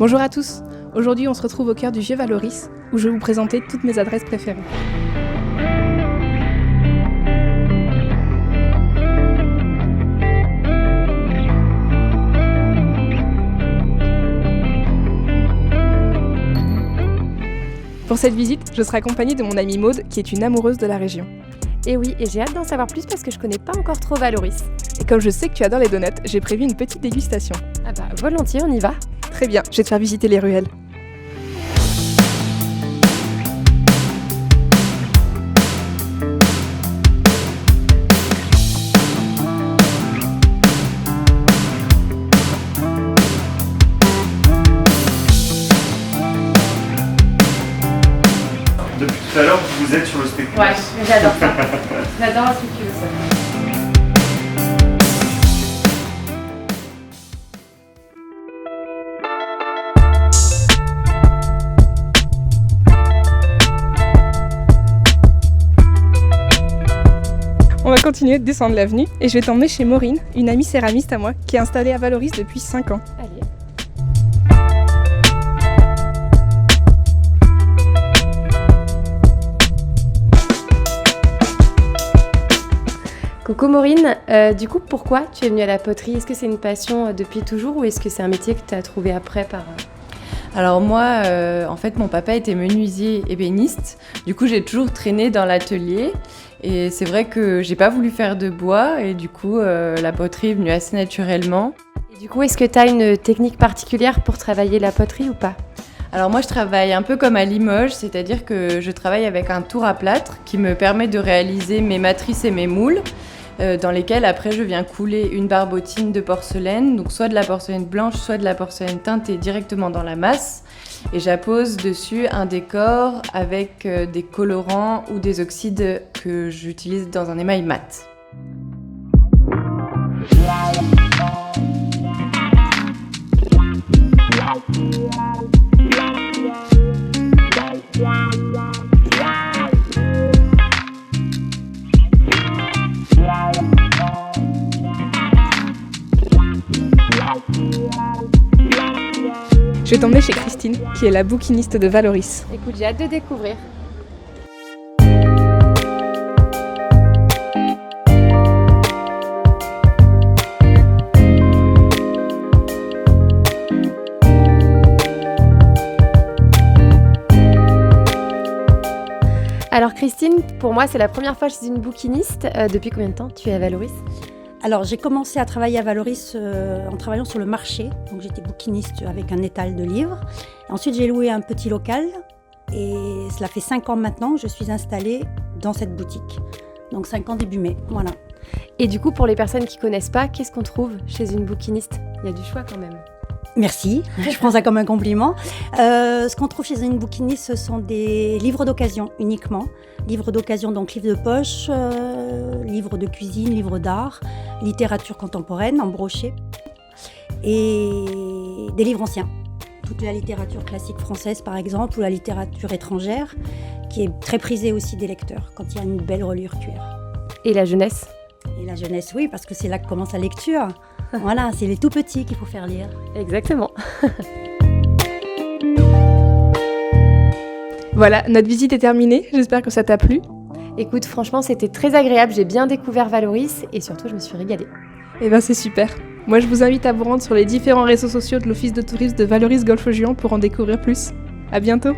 Bonjour à tous. Aujourd'hui, on se retrouve au cœur du vieux Vallauris, où je vais vous présenter toutes mes adresses préférées. Pour cette visite, je serai accompagnée de mon amie Maude, qui est une amoureuse de la région. Et oui, et j'ai hâte d'en savoir plus parce que je connais pas encore trop Vallauris. Et comme je sais que tu adores les donuts, j'ai prévu une petite dégustation. Ah bah volontiers, on y va. Très bien, je vais te faire visiter les ruelles. Depuis tout à l'heure, vous êtes sur le spectacle. Ouais, j'adore ça. J'adore la structure ça. On va continuer de descendre l'avenue et je vais t'emmener chez Maureen, une amie céramiste à moi, qui est installée à Vallauris depuis 5 ans. Allez. Coucou Maureen, du coup pourquoi tu es venue à la poterie? Est-ce que c'est une passion depuis toujours ou est-ce que c'est un métier que tu as trouvé après par... Alors moi, en fait, mon papa était menuisier ébéniste. Du coup, j'ai toujours traîné dans l'atelier. Et c'est vrai que j'ai pas voulu faire de bois. Et du coup, la poterie est venue assez naturellement. Et du coup, est-ce que tu as une technique particulière pour travailler la poterie ou pas? Alors moi, je travaille un peu comme à Limoges. C'est-à-dire que je travaille avec un tour à plâtre qui me permet de réaliser mes matrices et mes moules. Dans lesquels après je viens couler une barbotine de porcelaine, donc soit de la porcelaine blanche, soit de la porcelaine teintée directement dans la masse, et j'appose dessus un décor avec des colorants ou des oxydes que j'utilise dans un émail mat. Je vais t'emmener chez Christine, qui est la bouquiniste de Vallauris. Écoute, j'ai hâte de découvrir. Alors Christine, pour moi c'est la première fois que je suis une bouquiniste. Depuis combien de temps tu es à Vallauris? Alors, j'ai commencé à travailler à Vallauris en travaillant sur le marché. Donc, j'étais bouquiniste avec un étal de livres. Ensuite, j'ai loué un petit local et cela fait 5 ans maintenant que je suis installée dans cette boutique. Donc, 5 ans début mai, voilà. Et du coup, pour les personnes qui ne connaissent pas, qu'est-ce qu'on trouve chez une bouquiniste? Il y a du choix quand même. Merci, je prends ça comme un compliment. Ce qu'on trouve chez une bouquiniste, ce sont des livres d'occasion uniquement. Livres d'occasion, donc livres de poche, livres de cuisine, livres d'art, littérature contemporaine en brochet et des livres anciens. Toute la littérature classique française par exemple ou la littérature étrangère qui est très prisée aussi des lecteurs quand il y a une belle reliure cuir. Et la jeunesse? Et la jeunesse, oui, parce que c'est là que commence la lecture. Voilà, c'est les tout petits qu'il faut faire lire. Exactement. Voilà, notre visite est terminée, j'espère que ça t'a plu. Écoute, franchement, c'était très agréable, j'ai bien découvert Vallauris et surtout, je me suis régalée. Eh ben c'est super. Moi, je vous invite à vous rendre sur les différents réseaux sociaux de l'Office de tourisme de Vallauris Golfe-Juan pour en découvrir plus. À bientôt.